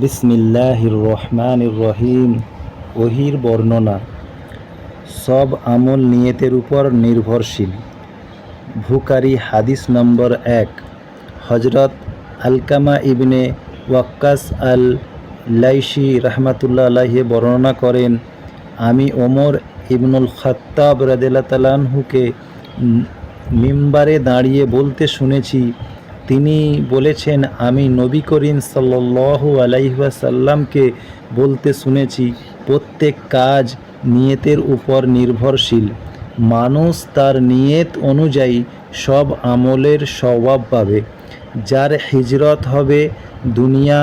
বিসমিল্লাহির রহমানির রহিম। ওহির বর্ণনা। সব আমল নিয়তের উপর নির্ভরশীল। বুখারী হাদিস নম্বর 1। হজরত আলকামা ইবনে ওয়াক্কাস আল লাইশি রাহমাতুল্লাহ আলাইহি বর্ণনা করেন, আমি ওমর ইবনুল খাত্তাব রাদিয়াল্লাহু তাআলা আনহুকে মিম্বারে দাঁড়িয়ে বলতে শুনেছি। তিনি বলেছেন, আমি নবী করিম সাল্লাল্লাহু আলাইহি ওয়াসাল্লামকে বলতে শুনেছি, প্রত্যেক কাজ নিয়তের উপর নির্ভরশীল। মানুষ তার নিয়ত অনুযায়ী সব আমলের সওয়াব পাবে। যার হিজরত হবে দুনিয়া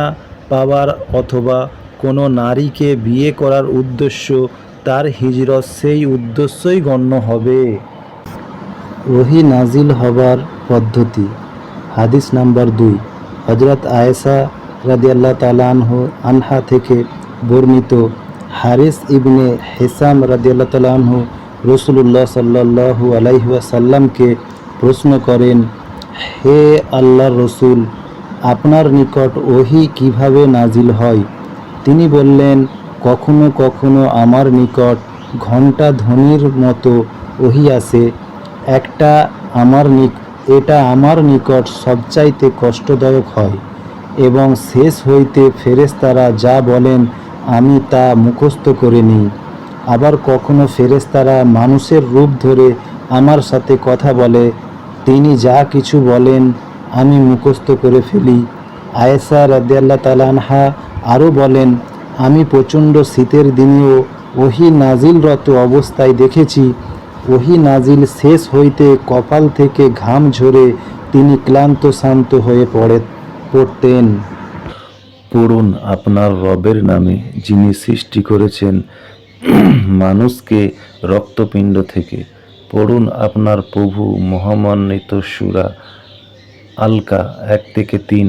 পাওয়ার অথবা কোনো নারীকে বিয়ে করার উদ্দেশ্য, তার হিজরত সেই উদ্দেশ্যই গণ্য হবে। ওহী নাজিল হবার পদ্ধতি। হাদিস নাম্বার 2। হযরত আয়েশা রাদিয়াল্লাহু তাআলা আনহা থেকে বর্ণিত, হারিস ইবনে হিসাম রাদিয়াল্লাহু তাআলা আনহু রাসূলুল্লাহ সাল্লাল্লাহু আলাইহি ওয়াসাল্লামকে প্রশ্ন করেন, হে আল্লাহর রসূল, আপনার নিকট ওহী কিভাবে নাজিল হয়? তিনি বললেন, কখনো কখনো আমার নিকট ঘণ্টা ধ্বনির মতো ওহী আসে। এটা আমার নিকট সবচাইতে কষ্টদায়ক হয় এবং শেষ হইতে ফেরেশতারা যা বলেন আমি তা মুখস্থ করে নিই। আবার কখনো ফেরেশতারা মানুষের রূপ ধরে আমার সাথে কথা বলে, তিনি যা কিছু বলেন আমি মুখস্থ করে ফেলি। আয়েশা রাদিয়াল্লাহু তাআলা আনহা আরও বলেন, আমি প্রচণ্ড শীতের দিনেও ওহী নাজিলরত অবস্থায় দেখেছি। ওহী নাজিল শেষ হইতে কপাল থেকে ঘাম ঝরে তিনি ক্লান্ত শান্ত হয়ে পড়তেন। পড়ুন আপনার রবের নামে, যিনি সৃষ্টি করেছেন মানুষকে রক্তপিণ্ড থেকে। পড়ুন আপনার প্রভু মহামান্বিত সূরা আলকা 1-3।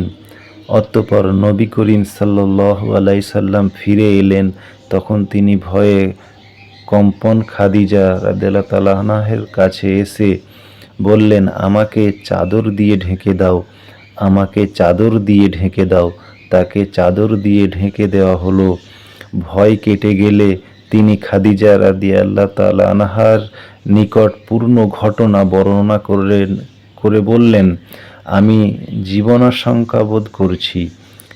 অতঃপর নবী করিম সাল্লাল্লাহু আলাইহি সাল্লাম ফিরে এলেন। তখন তিনি ভয়ে কম্পন খাদিজা রাদিয়াল্লাহু তাআলা আনহার কাছে এসে বললেন, আমাকে চাদর দিয়ে ঢেকে দাও, আমাকে চাদর দিয়ে ঢেকে দাও। তাকে চাদর দিয়ে ঢেকে দেওয়া হলো। ভয় কেটে গেলে তিনি খাদিজা রাদিয়াল্লাহু তাআলা আনহার নিকট পূর্ণ ঘটনা বর্ণনা করে বললেন, আমি জীবনাশঙ্কা বোধ করছি।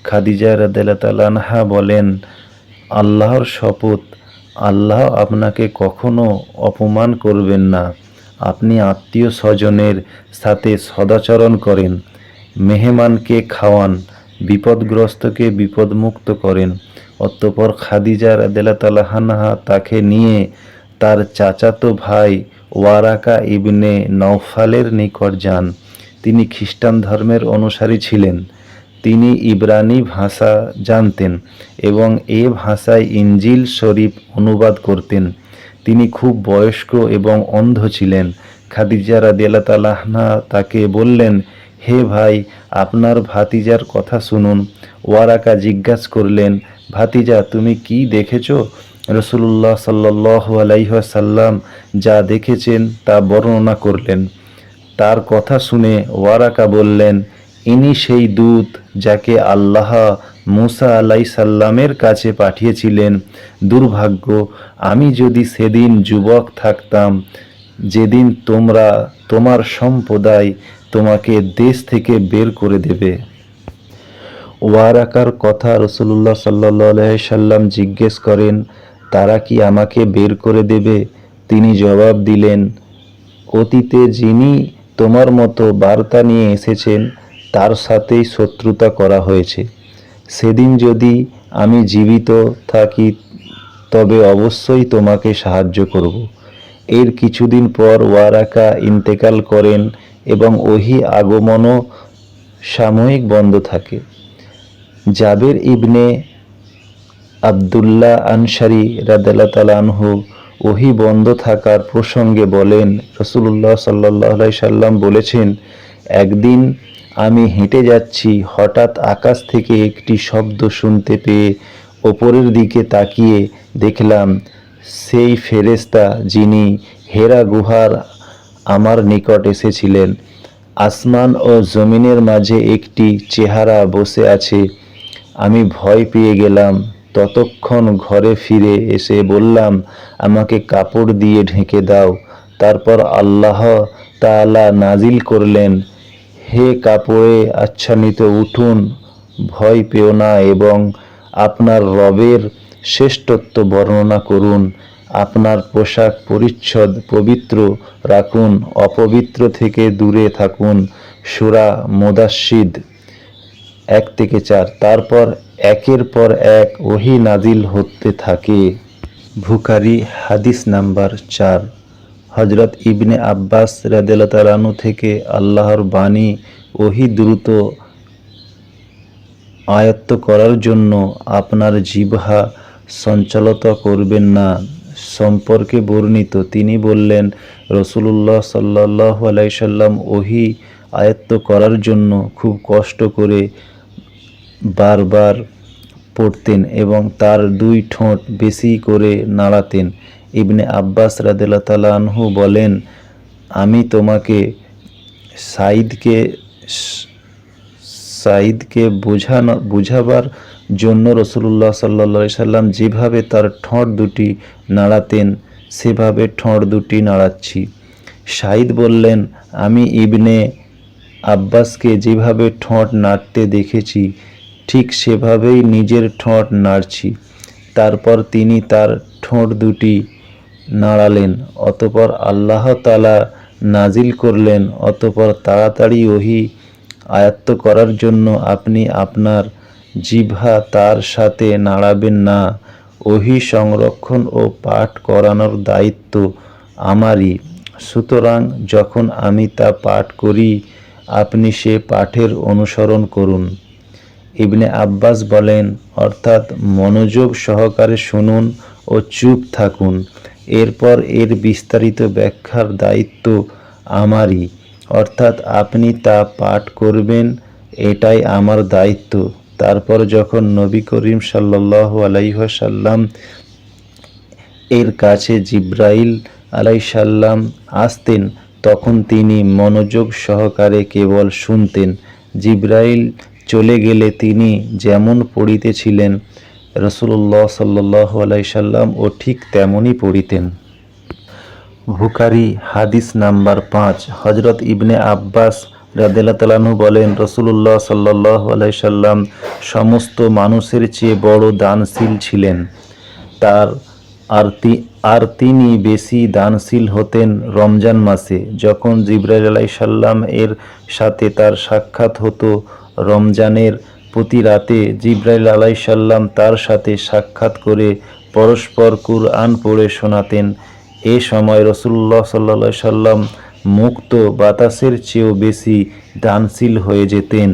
খাদিজা রাদিয়াল্লাহু তাআলা আনহা বলেন, আল্লাহর শপথ, আল্লাহ আপনাকে কখনো অপমান করবেন না। আপনি আত্মীয় স্বজনের সাথে সদাচরণ করেন, মেহমানকে খাওয়ান, বিপদগ্রস্তকে বিপদমুক্ত করেন। অতঃপর খাদিজা রাদিয়াল্লাহু তাআলা আনহা তাকে নিয়ে তার চাচাতো ভাই ওয়ারাকা ইবনে নওফালের নিকট যান। তিনি খ্রিস্টান ধর্মের অনুসারী ছিলেন। তিনি ইব্রানি ভাষা জানতেন এবং এ ভাষায় ইনজিল শরীফ অনুবাদ করতেন। তিনি খুব বয়স্ক এবং অন্ধ ছিলেন। খাদিজা রাদিয়াল্লাহু তাআলা আনহা তাকে বললেন, হে ভাই, আপনার ভাতিজার কথা শুনুন। ওয়ারাকা জিজ্ঞাসা করলেন, ভাতিজা, তুমি কি দেখেছ? রাসূলুল্লাহ সাল্লাল্লাহু আলাইহি ওয়াসাল্লাম যা দেখেছেন তা বর্ণনা করলেন। তার কথা শুনে ওয়ারাকা বললেন, ইনি সেই দূত যাকে আল্লাহ মূসা আলাইহিস সালামের কাছে পাঠিয়েছিলেন। দুর্ভাগ্য, আমি যদি সেদিন যুবক থাকতাম, যেদিন তোমার সম্প্রদায় তোমাকে দেশ থেকে বের করে দেবে। ওয়ারাকার কথা রাসূলুল্লাহ সাল্লাল্লাহু আলাইহি সাল্লাম জিজ্ঞেস করেন, তারা কি আমাকে বের করে দেবে? তিনি জবাব দিলেন, অতীতে যিনি তোমার মতো বার্তা নিয়ে এসেছেন তার সাথেই শত্রুতা করা হয়েছে। সেদিন যদি আমি জীবিত থাকি তবে অবশ্যই তোমাকে সাহায্য করব। এর কিছুদিন পর ওয়ারাকা ইন্তেকাল করেন এবং ওহী আগমনও সাময়িক বন্ধ থাকে। জাবের ইবনে আবদুল্লাহ আনসারী রাদিয়াল্লাহু তাআলা আনহু ওহী বন্ধ থাকার প্রসঙ্গে বলেন, রাসূলুল্লাহ সাল্লাল্লাহু আলাইহি সাল্লাম বলেছেন, একদিন আমি হেঁটে যাচ্ছি, হঠাৎ আকাশ থেকে একটি শব্দ শুনতে পেয়ে ওপরের দিকে তাকিয়ে দেখলাম সেই ফেরেশতা যিনি হেরা গুহার আমার নিকট এসেছিলেন। আসমান ও জমিনের মাঝে একটি চেহারা বসে আছে। আমি ভয় পেয়ে গেলাম। ততক্ষণ ঘরে ফিরে এসে বললাম, আমাকে কাপড় দিয়ে ঢেকে দাও। তারপর আল্লাহ তাআলা নাজিল করলেন, হে কাপড়ে আচ্ছাদিত উঠুন, ভয় পেও না এবং আপনার রবের শ্রেষ্ঠত্ব বর্ণনা করুন। আপনার পোশাক পরিচ্ছদ পবিত্র রাখুন, অপবিত্র থেকে দূরে থাকুন। সূরা মুদাশশির 1-4। তারপর একের পর এক ওহী নাজিল হতে থাকে। বুখারী হাদিস নাম্বার 4। হযরত ইবনে আব্বাস রাদিয়াল্লাহু তাআলা আনহু থেকে আল্লাহর বাণী, ওহী দ্রুত আয়ত্ত করার জন্য আপনার জিহ্বা সঞ্চালতা করবেন না সম্পর্কে বর্ণিত। তিনি বললেন, রাসূলুল্লাহ সাল্লাল্লাহু আলাইহি সাল্লাম ওহী আয়ত্ত করার জন্য খুব কষ্ট করে বারবার পড়তেন এবং তার দুই ঠোঁট বেশি করে নাড়াতেন। ইবনে আব্বাস রাদিয়াল্লাহু তাআলা আনহু বলেন, আমি তোমাকে সাঈদকে বোঝাবার জন্য রাসূলুল্লাহ সাল্লাল্লাহু আলাইহি সাল্লাম যেভাবে তার ঠোঁট দুটি নাড়াতেন সেভাবে ঠোঁট দুটি নাড়াচ্ছি। সাঈদ বললেন, আমি ইবনে আব্বাসকে যেভাবে ঠোঁট নাড়তে দেখেছি ঠিক সেভাবেই নিজের ঠোঁট নাড়ছি। তারপর তিনি তার ঠোঁট দুটি নাড়ালেন। অতঃপর আল্লাহ তাআলা নাজিল করলেন, অতঃপর তাড়াতাড়ি ওহী আয়ত্ত করার জন্য আপনি আপনার জিহ্বা তার সাথে নাড়াবেন না। ওহী সংরক্ষণ ও পাঠ করানোর দায়িত্ব আমারই। সুতরাং যখন আমি তা পাঠ করি আপনি সে পাঠের অনুসরণ করুন। ইবনে আব্বাস বলেন, অর্থাৎ মনোযোগ সহকারে শুনুন ও চুপ থাকুন। এরপর এর বিস্তারিত ব্যাখ্যার দায়িত্ব আমারই, অর্থাৎ আপনি তা পাঠ করবেন, এটাই আমার দায়িত্ব। তারপর যখন নবী করিম সাল্লাল্লাহু আলাইহি ওয়াসাল্লাম এর কাছে জিবরাইল আলাইহিস সালাম আসতেন তখন তিনি মনোযোগ সহকারে কেবল শুনতেন। জিবরাইল চলে গেলে তিনি যেমন পড়িতেছিলেন রাসূলুল্লাহ সাল্লাল্লাহু আলাইহি সাল্লাম ও ঠিক তেমনই পড়িতেন। বুখারী হাদিস নাম্বার 5। হযরত ইবনে আব্বাস রাদিয়াল্লাহু তাআলা আনহু বলেন, রাসূলুল্লাহ সাল্লাল্লাহু আলাইহি সাল্লাম সমস্ত মানুষের চেয়ে বড় দানশীল ছিলেন। আর তিনি বেশি দানশীল হতেন রমজান মাসে, যখন জিবরাইল আলাইহিস সালাম এর সাথে তার সাক্ষাৎ হতো। রমজানের প্রতি রাতে জিবরাইল আলাইহিস সালাম তার সাথে সাক্ষাৎ করে পরস্পর কুরআন পড়ে শোনাতেন। এ সময় রাসূলুল্লাহ সাল্লাল্লাহু আলাইহি সাল্লাম মুক্ত বাতাসের চেয়েও বেশি দানশীল হয়ে যেতেন।